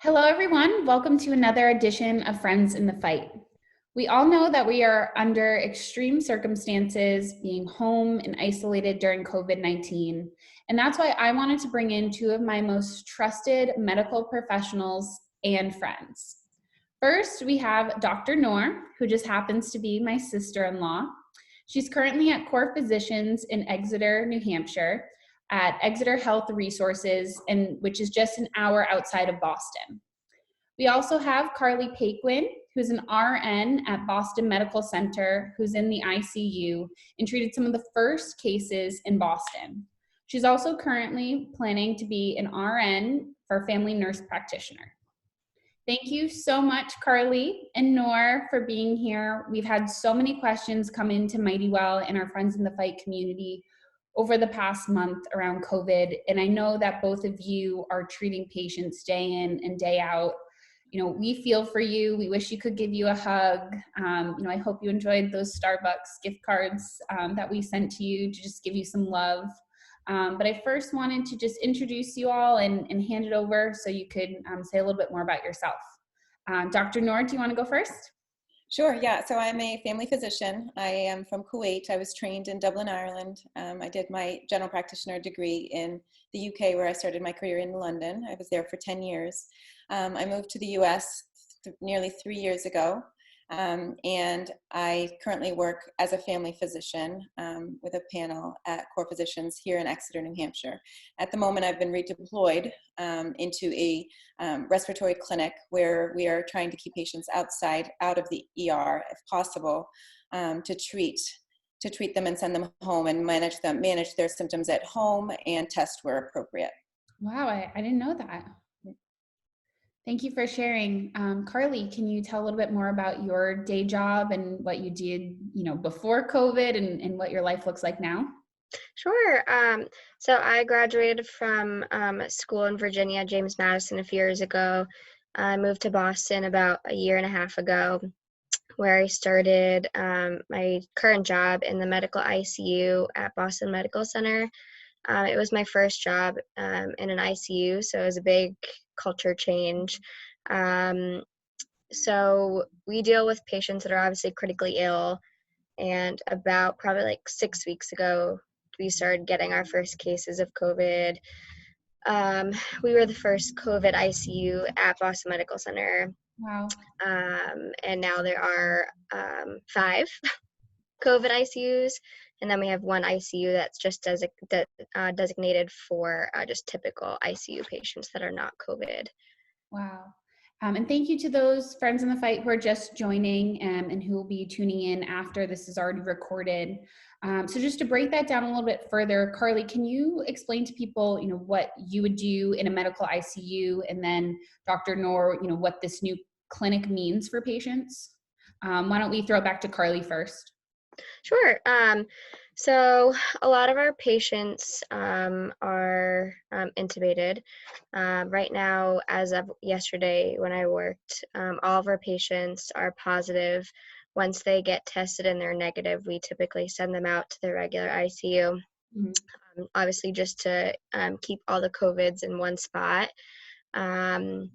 Hello, everyone. Welcome to another edition of Friends in the Fight. We all know that we are under extreme circumstances, being home and isolated during COVID-19. And that's why I wanted to bring in two of my most trusted medical professionals and friends. First, we have Dr. Noor, who just happens to be my sister-in-law. She's currently at Core Physicians in Exeter, New Hampshire, at Exeter Health Resources, which is just an hour outside of Boston. We also have Carly Paquin, who's an RN at Boston Medical Center, who's in the ICU and treated some of the first cases in Boston. She's also currently planning to be an RN for family nurse practitioner. Thank you so much, Carly and Noor, for being here. We've had so many questions come into Mighty Well and our Friends in the Fight community over the past month around COVID. And I know that both of you are treating patients day in and day out. We feel for you. We wish you could give you a hug. I hope you enjoyed those Starbucks gift cards that we sent to you to just give you some love. But I first wanted to just introduce you all and hand it over so you could say a little bit more about yourself. Dr. Noor, do you want to go first? Sure, yeah. So I'm a family physician. I am from Kuwait. I was trained in Dublin, Ireland. I did my general practitioner degree in the UK, where I started my career in London. I was there for 10 years. I moved to the US nearly 3 years ago. And I currently work as a family physician with a panel at Core Physicians here in Exeter, New Hampshire. At the moment, I've been redeployed into a respiratory clinic where we are trying to keep patients out of the ER, if possible, to treat them and send them home and manage their symptoms at home and test where appropriate. Wow, I didn't know that. Thank you for sharing. Carly, can you tell a little bit more about your day job and what you did, before COVID and what your life looks like now? Sure. So I graduated from school in Virginia, James Madison, a few years ago. I moved to Boston about a year and a half ago, where I started my current job in the medical ICU at Boston Medical Center. It was my first job in an ICU, so it was a big culture change. So we deal with patients that are obviously critically ill, and about probably like 6 weeks ago, we started getting our first cases of COVID. We were the first COVID ICU at Boston Medical Center. Wow. And now there are 5 COVID ICUs, and then we have one ICU that's just designated for just typical ICU patients that are not COVID. Wow. And thank you to those friends in the fight who are just joining and who will be tuning in after this is already recorded. So just to break that down a little bit further, Carly, can you explain to people, what you would do in a medical ICU, and then Dr. Noor, what this new clinic means for patients? Why don't we throw it back to Carly first? Sure. So a lot of our patients are intubated. Right now, as of yesterday when I worked, all of our patients are positive. Once they get tested and they're negative, we typically send them out to the regular ICU, obviously just to keep all the COVIDs in one spot. And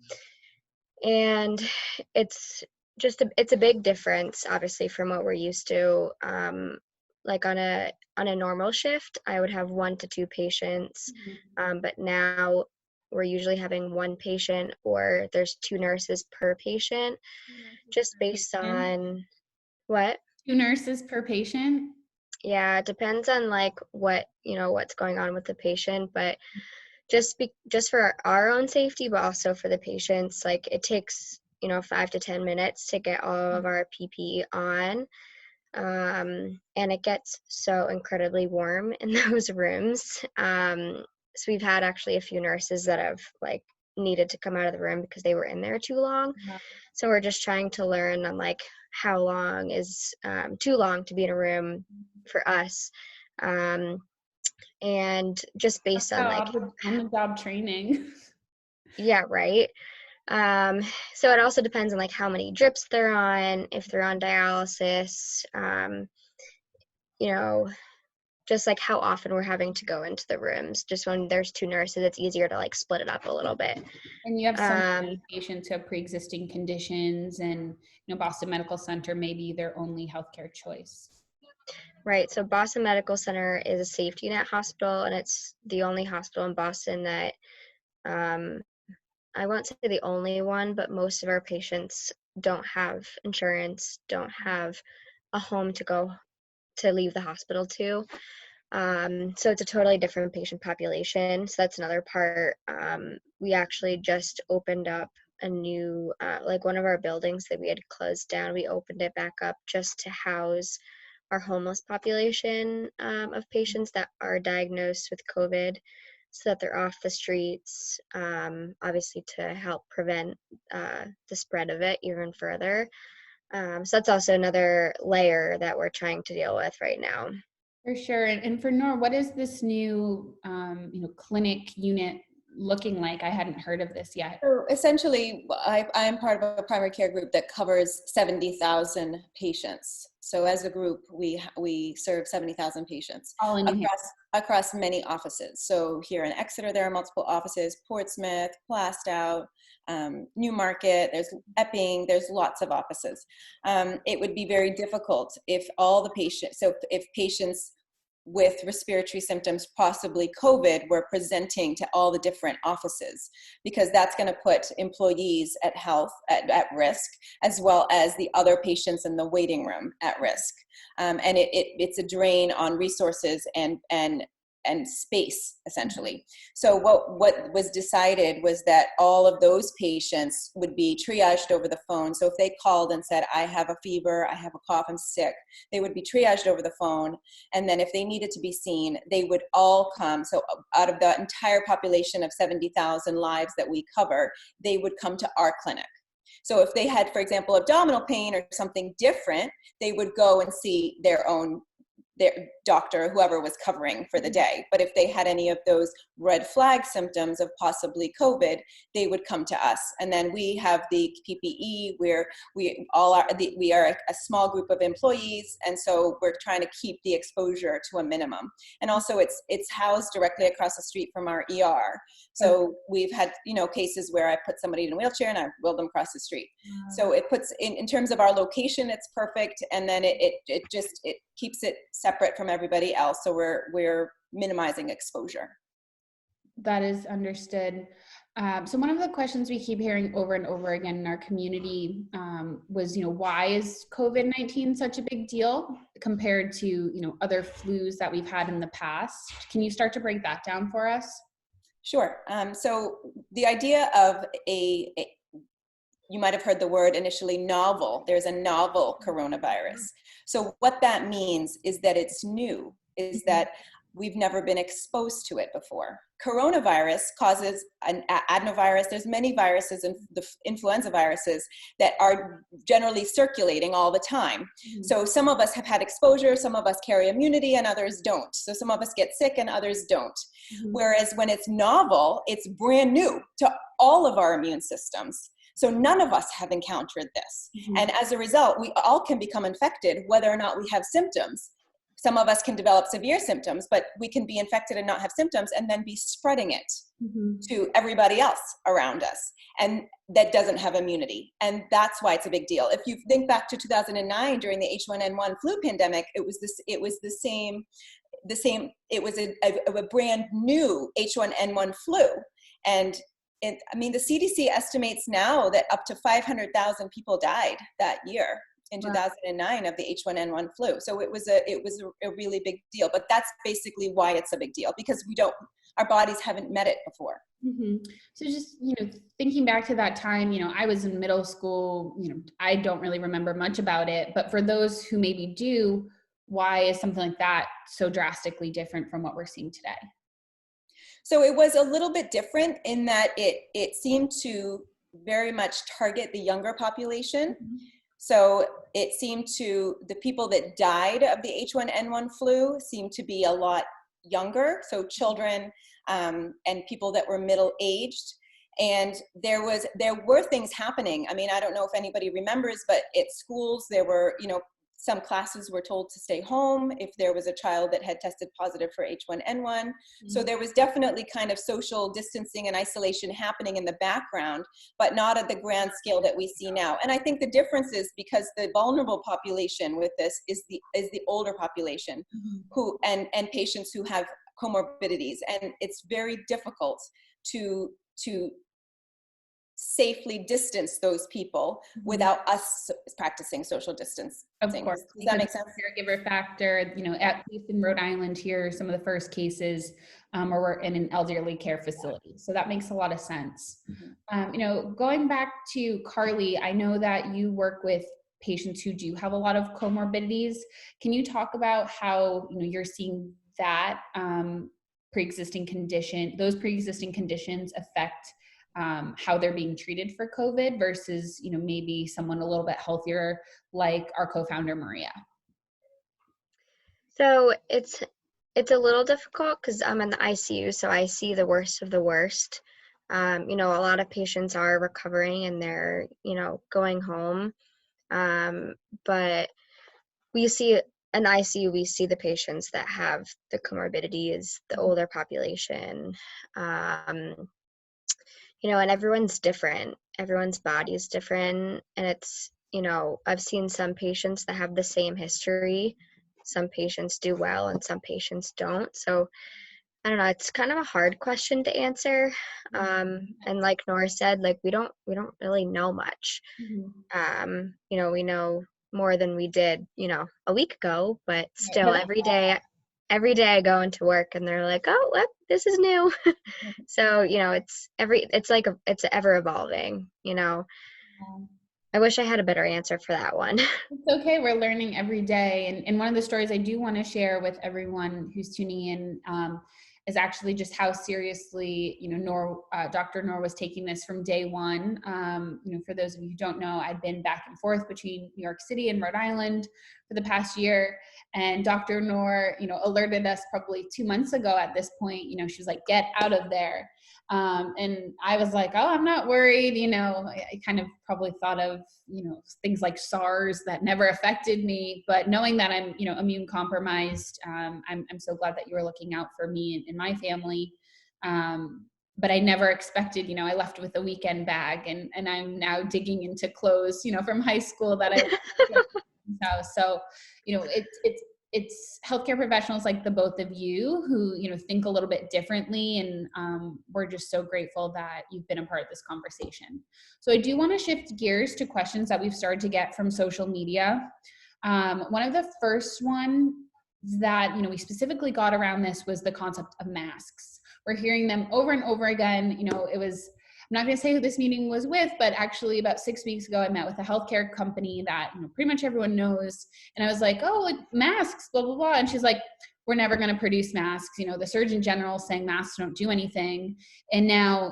it's a big difference, obviously, from what we're used to. Like on a normal shift, I would have 1 to 2 patients, but now we're usually having 1 patient, or there's 2 nurses per patient, just based on what? 2 nurses per patient? Yeah, it depends on what's going on with the patient, but just for our own safety, but also for the patients, it takes 5 to 10 minutes to get all of our PPE on. And it gets so incredibly warm in those rooms. So we've had actually a few nurses that have needed to come out of the room because they were in there too long. So we're just trying to learn on how long is too long to be in a room for us. And just based on the job training. Yeah, right. So it also depends on how many drips they're on, if they're on dialysis, just like how often we're having to go into the rooms. Just when there's 2 nurses, it's easier to like split it up a little bit. And you have some patients who have pre-existing conditions, and Boston Medical Center may be their only healthcare choice. Right. So Boston Medical Center is a safety net hospital, and it's the only hospital in Boston that I won't say the only one, but most of our patients don't have insurance, don't have a home to go to leave the hospital to. So it's a totally different patient population. So that's another part. We actually just opened up a new, like one of our buildings that we had closed down, we opened it back up just to house our homeless population of patients that are diagnosed with COVID, so that they're off the streets, obviously to help prevent the spread of it even further. So that's also another layer that we're trying to deal with right now. For sure. And for Noor, what is this new, clinic unit looking like? I hadn't heard of this yet. So essentially, I'm part of a primary care group that covers 70,000 patients. So as a group, we serve 70,000 patients All in across many offices. So here in Exeter, there are multiple offices: Portsmouth, Plastow, Newmarket, there's Epping, there's lots of offices. It would be very difficult if all the patients, so if patients with respiratory symptoms, possibly COVID, were presenting to all the different offices, because that's going to put employees at risk, as well as the other patients in the waiting room at risk. And it's a drain on resources and space, essentially. So what was decided was that all of those patients would be triaged over the phone. So if they called and said, I have a fever, I have a cough, I'm sick, they would be triaged over the phone. And then if they needed to be seen, they would all come. So out of the entire population of 70,000 lives that we cover, they would come to our clinic. So if they had, for example, abdominal pain or something different, they would go and see their doctor, whoever was covering for the day. But if they had any of those red flag symptoms of possibly COVID, they would come to us. And then we have the PPE, where we are a small group of employees, and so we're trying to keep the exposure to a minimum. And also it's housed directly across the street from our ER. So we've had cases where I put somebody in a wheelchair and I wheeled them across the street. So it puts in terms of our location, it's perfect, and then it keeps it separate from everybody else. So we're minimizing exposure. That is understood. So one of the questions we keep hearing over and over again in our community was, why is COVID-19 such a big deal compared to, other flus that we've had in the past? Can you start to break that down for us? Sure. So the idea of you might have heard the word initially, novel. There's a novel coronavirus. So what that means is that it's new, is that we've never been exposed to it before. Coronavirus causes an adenovirus. There's many viruses and the influenza viruses that are generally circulating all the time. Mm-hmm. So some of us have had exposure, some of us carry immunity, and others don't. So some of us get sick and others don't. Mm-hmm. Whereas when it's novel, it's brand new to all of our immune systems. So none of us have encountered this. Mm-hmm. And as a result, we all can become infected whether or not we have symptoms. Some of us can develop severe symptoms, but we can be infected and not have symptoms and then be spreading it to everybody else around us. And that doesn't have immunity. And that's why it's a big deal. If you think back to 2009 during the H1N1 flu pandemic, it was a brand new H1N1 flu. And the CDC estimates now that up to 500,000 people died that year in 2009 of the H1N1 flu. So it was a really big deal. But that's basically why it's a big deal, because our bodies haven't met it before. Mm-hmm. So just, thinking back to that time, I was in middle school, I don't really remember much about it, but for those who maybe do, why is something like that so drastically different from what we're seeing today? So it was a little bit different in that it seemed to very much target the younger population. Mm-hmm. So it seemed the people that died of the H1N1 flu seemed to be a lot younger. So children and people that were middle-aged. And there were things happening. I don't know if anybody remembers, but at schools there were, Some classes were told to stay home if there was a child that had tested positive for H1N1. So there was definitely kind of social distancing and isolation happening in the background, but not at the grand scale that we see now. And I think the difference is because the vulnerable population with this is the older population who and patients who have comorbidities, and it's very difficult to safely distance those people without us practicing social distance. Of course. Does that make sense? Caregiver factor, at least in Rhode Island here, some of the first cases were in an elderly care facility. So that makes a lot of sense. Going back to Carly, I know that you work with patients who do have a lot of comorbidities. Can you talk about how, you're seeing that pre-existing conditions affect how they're being treated for COVID versus, maybe someone a little bit healthier like our co-founder, Maria? So it's a little difficult because I'm in the ICU, so I see the worst of the worst. A lot of patients are recovering and they're, going home. But we see in ICU, we see the patients that have the comorbidities, the older population. And everyone's different. Everyone's body is different. And it's, I've seen some patients that have the same history. Some patients do well and some patients don't. So I don't know, it's kind of a hard question to answer. And like Noor said, like we don't really know much. We know more than we did, a week ago, but still every day I go into work and they're like, oh, what? This is new. So, it's ever evolving, I wish I had a better answer for that one. It's okay. We're learning every day. And one of the stories I do want to share with everyone who's tuning in is actually just how seriously, Dr. Noor was taking this from day one. For those of you who don't know, I'd been back and forth between New York City and Rhode Island for the past year. And Dr. Noor, alerted us probably 2 months ago at this point. She was like, get out of there. And I was like, oh, I'm not worried. I kind of probably thought of, things like SARS that never affected me, but knowing that I'm, immune compromised, I'm so glad that you were looking out for me and my family. But I never expected, I left with a weekend bag and I'm now digging into clothes, from high school that I so, it's healthcare professionals like the both of you who, think a little bit differently. And we're just so grateful that you've been a part of this conversation. So I do want to shift gears to questions that we've started to get from social media. One of the first ones that, we specifically got around this was the concept of masks. We're hearing them over and over again. I'm not going to say who this meeting was with, but actually about 6 weeks ago, I met with a healthcare company that, pretty much everyone knows. And I was like, oh, like masks, blah, blah, blah. And she's like, we're never going to produce masks. The Surgeon General saying masks don't do anything. And now,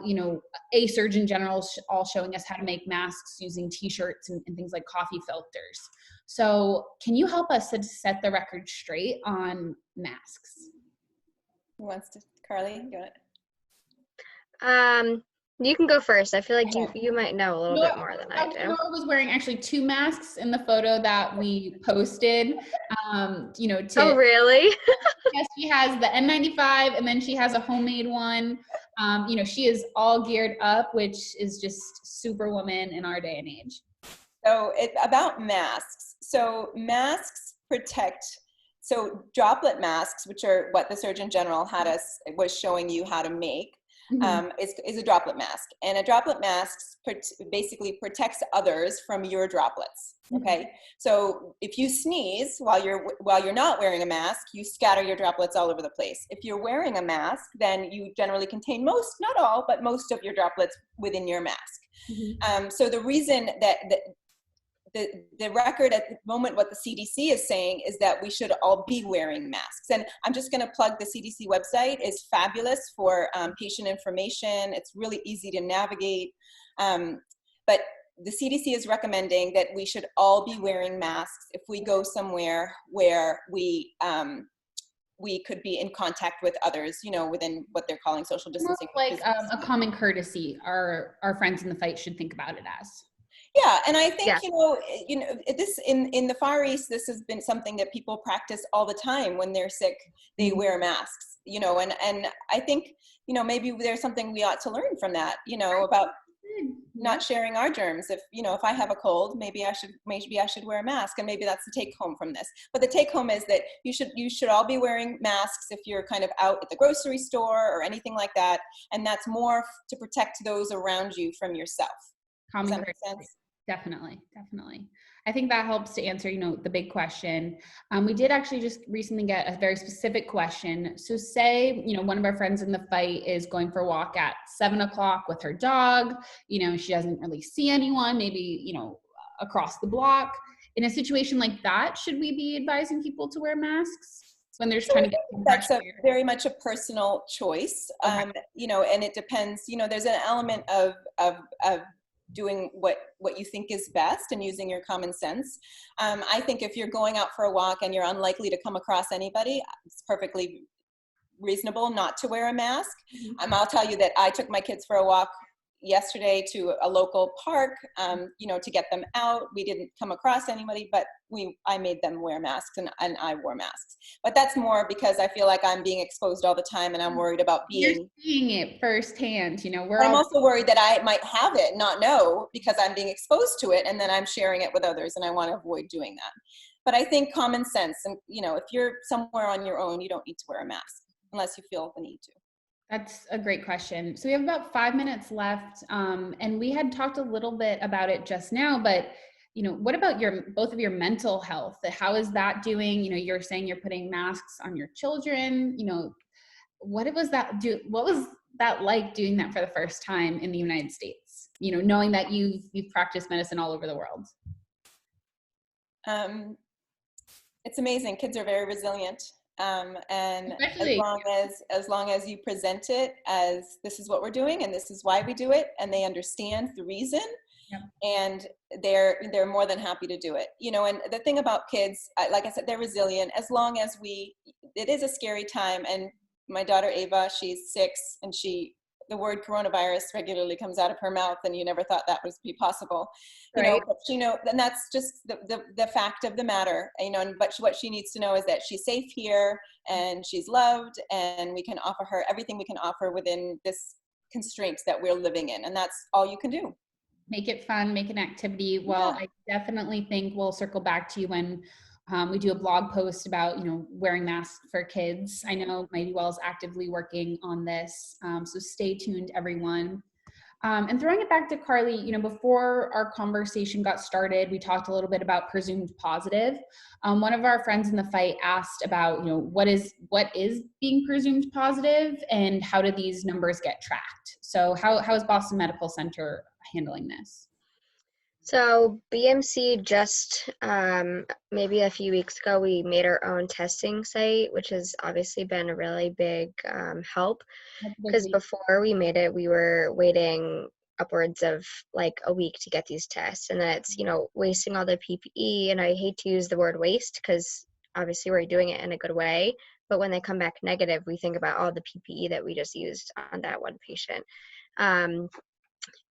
a Surgeon General all showing us how to make masks using t-shirts and things like coffee filters. So can you help us to set the record straight on masks? Who wants to? Carly, you want it? You can go first. I feel like you might know a little bit more than I do. Noor was wearing actually 2 masks in the photo that we posted. Oh, really? Yes, she has the N95 and then she has a homemade one. She is all geared up, which is just superwoman in our day and age. So it's about masks. So masks protect. So droplet masks, which are what the Surgeon General was showing you how to make. Is a droplet mask, and a droplet mask basically protects others from your droplets. Okay, so if you sneeze while you're not wearing a mask, you scatter your droplets all over the place. If you're wearing a mask, then you generally contain most, not all, but most of your droplets within your mask. So the reason that the record at the moment, what the CDC is saying is that we should all be wearing masks. And I'm just going to plug the CDC website. Is fabulous for patient information. It's really easy to navigate. But the CDC is recommending that we should all be wearing masks if we go somewhere where we could be in contact with others, within what they're calling social distancing. Like a common courtesy our friends in the fight should think about it as. Yeah, and I think, Yeah. this in the Far East, this has been something that people practice all the time. When they're sick, they wear masks, and I think, maybe there's something we ought to learn from that, about not sharing our germs. If I have a cold, maybe I should wear a mask, and maybe that's the take home from this. But the take home is that you should all be wearing masks if you're kind of out at the grocery store or anything like that, and that's more to protect those around you from yourself. Does that make sense? Definitely. I think that helps to answer, the big question. We did actually just recently get a very specific question. So say, one of our friends in the fight is going for a walk at 7:00 with her dog. She doesn't really see anyone, maybe, across the block. In a situation like that, should we be advising people to wear masks when they're trying to get some fresh That's air? very much a personal choice. Okay. And it depends, there's an element of doing what you think is best and using your common sense. I think if you're going out for a walk and you're unlikely to come across anybody, it's perfectly reasonable not to wear a mask. I'll tell you that I took my kids for a walk yesterday to a local park, to get them out. We didn't come across anybody, but I made them wear masks, and I wore masks. But that's more because I feel like I'm being exposed all the time, and I'm worried about You're seeing it firsthand, I'm also worried that I might have it, not know, because I'm being exposed to it, and then I'm sharing it with others, and I want to avoid doing that. But I think common sense, and if you're somewhere on your own, you don't need to wear a mask unless you feel the need to. That's a great question. So we have about 5 minutes left, and we had talked a little bit about it just now, but what about both of your mental health? How is that doing? You're saying you're putting masks on your children. What was that like doing that for the first time in the United States? Knowing that you've practiced medicine all over the world. It's amazing. Kids are very resilient. And Especially, as long as you present it as this is what we're doing and this is why we do it, and they understand the reason, and they're more than happy to do it. And the thing about kids, like I said, they're resilient as long as it is a scary time. And my daughter Ava, she's 6, and the word coronavirus regularly comes out of her mouth, and you never thought that would be possible. right. But and that's just the fact of the matter, but what she needs to know is that she's safe here, and she's loved, and we can offer her everything we can offer within this constraints that we're living in, and that's all you can do. Make it fun, make an activity. Well, I definitely think we'll circle back to you when we do a blog post about, wearing masks for kids. I know Mighty Well is actively working on this. So stay tuned, everyone. And throwing it back to Carly, before our conversation got started, we talked a little bit about presumed positive. One of our friends in the fight asked about, what is being presumed positive, and how do these numbers get tracked? So how is Boston Medical Center handling this? So BMC just maybe a few weeks ago, we made our own testing site, which has obviously been a really big help, because before we made it, we were waiting upwards of like a week to get these tests, and that's wasting all the PPE. And I hate to use the word waste because obviously we're doing it in a good way, but when they come back negative, we think about all the PPE that we just used on that one patient.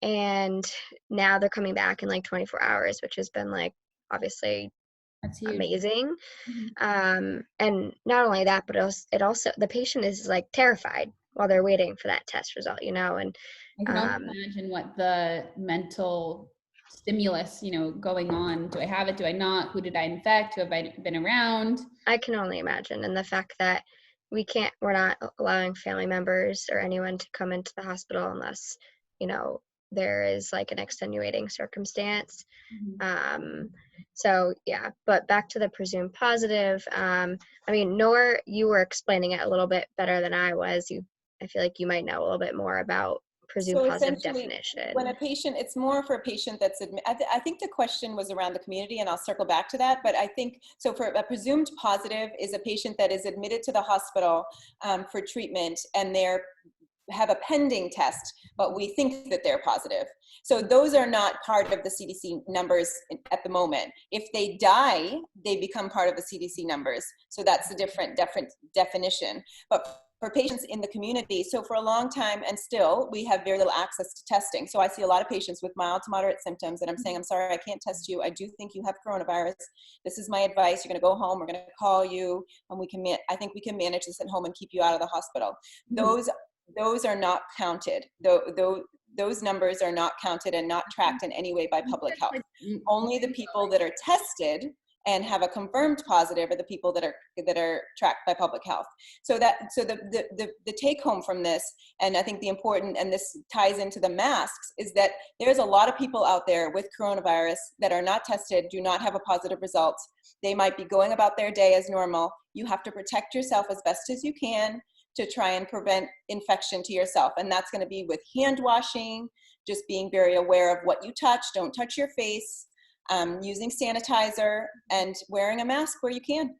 And now they're coming back in like 24 hours, which has been like obviously amazing. And not only that, but it also the patient is like terrified while they're waiting for that test result, and I can only imagine what the mental stimulus, going on. Do I have it? Do I not? Who did I infect? Who have I been around? I can only imagine. And the fact that we're not allowing family members or anyone to come into the hospital unless, there is like an extenuating circumstance. So yeah, but back to the presumed positive. Noor, you were explaining it a little bit better than I was. I feel like you might know a little bit more about presumed positive definition. When a patient, it's more for a patient that's I think the question was around the community, and I'll circle back to that. But I think, so for a presumed positive is a patient that is admitted to the hospital for treatment, and have a pending test, but we think that they're positive. So those are not part of the CDC numbers at the moment. If they die, they become part of the CDC numbers. So that's a different definition. But for patients in the community. So for a long time, and still, we have very little access to testing. So I see a lot of patients with mild to moderate symptoms, and I'm saying, I'm sorry, I can't test you. I do think you have coronavirus. This is my advice. You're going to go home. We're going to call you, and I think we can manage this at home and keep you out of the hospital. Those are not counted. Those numbers are not counted and not tracked in any way by public health. Only the people that are tested and have a confirmed positive are the people that are tracked by public health. So the take home from this, and I think the important, and this ties into the masks, is that there's a lot of people out there with coronavirus that are not tested, do not have a positive result. They might be going about their day as normal. You have to protect yourself as best as you can to try and prevent infection to yourself. And that's going to be with hand washing, just being very aware of what you touch, don't touch your face, using sanitizer, and wearing a mask where you can.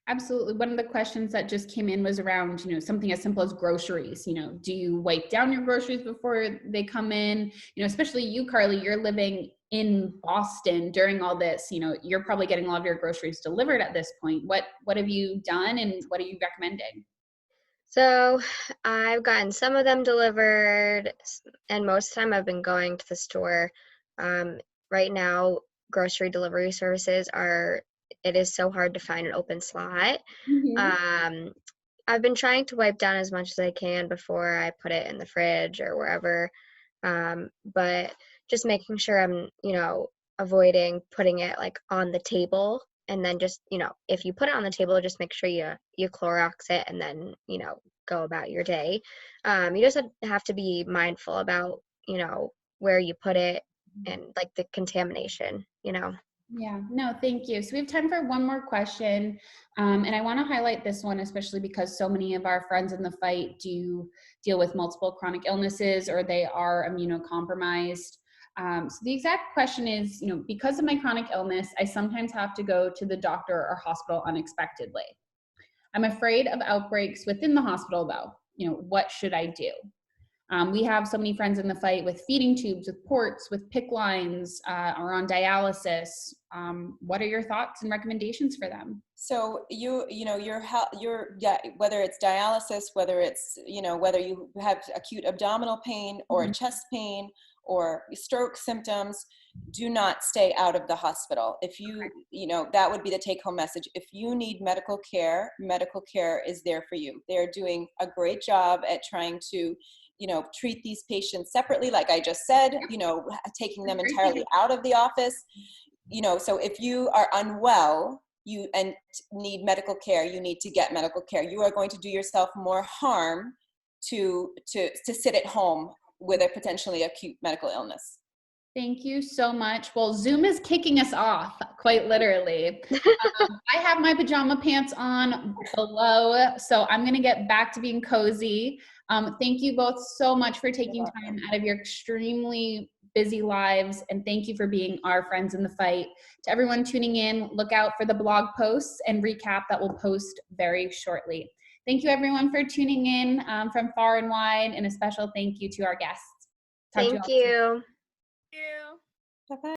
Absolutely. One of the questions that just came in was around, something as simple as groceries. Do you wipe down your groceries before they come in? Especially you, Carly, you're living in Boston during all this. You're probably getting a lot of your groceries delivered at this point. What have you done, and what are you recommending? So I've gotten some of them delivered, and most of the time I've been going to the store. Right now, grocery delivery services it is so hard to find an open slot. I've been trying to wipe down as much as I can before I put it in the fridge or wherever, but just making sure I'm, avoiding putting it like on the table. And then just, if you put it on the table, just make sure you Clorox it, and then, go about your day. You just have to be mindful about, where you put it and like the contamination, Yeah, no, thank you. So we have time for one more question. And I want to highlight this one, especially because so many of our friends in the fight do deal with multiple chronic illnesses, or they are immunocompromised. So the exact question is, because of my chronic illness, I sometimes have to go to the doctor or hospital unexpectedly. I'm afraid of outbreaks within the hospital, though. What should I do? We have so many friends in the fight with feeding tubes, with ports, with PICC lines, or on dialysis. What are your thoughts and recommendations for them? So whether it's dialysis, whether it's, whether you have acute abdominal pain or chest pain or stroke symptoms, do not stay out of the hospital. If you, that would be the take home message. If you need medical care is there for you. They're doing a great job at trying to, treat these patients separately, like I just said, taking them entirely out of the office. So if you are unwell, and need medical care, you need to get medical care. You are going to do yourself more harm to sit at home with a potentially acute medical illness. Thank you so much. Well, Zoom is kicking us off, quite literally. I have my pajama pants on below, so I'm going to get back to being cozy. Thank you both so much for taking time out of your extremely busy lives, and thank you for being our friends in the fight. To everyone tuning in, look out for the blog posts and recap that we'll post very shortly. Thank you, everyone, for tuning in from far and wide, and a special thank you to our guests. Thank you. Bye-bye.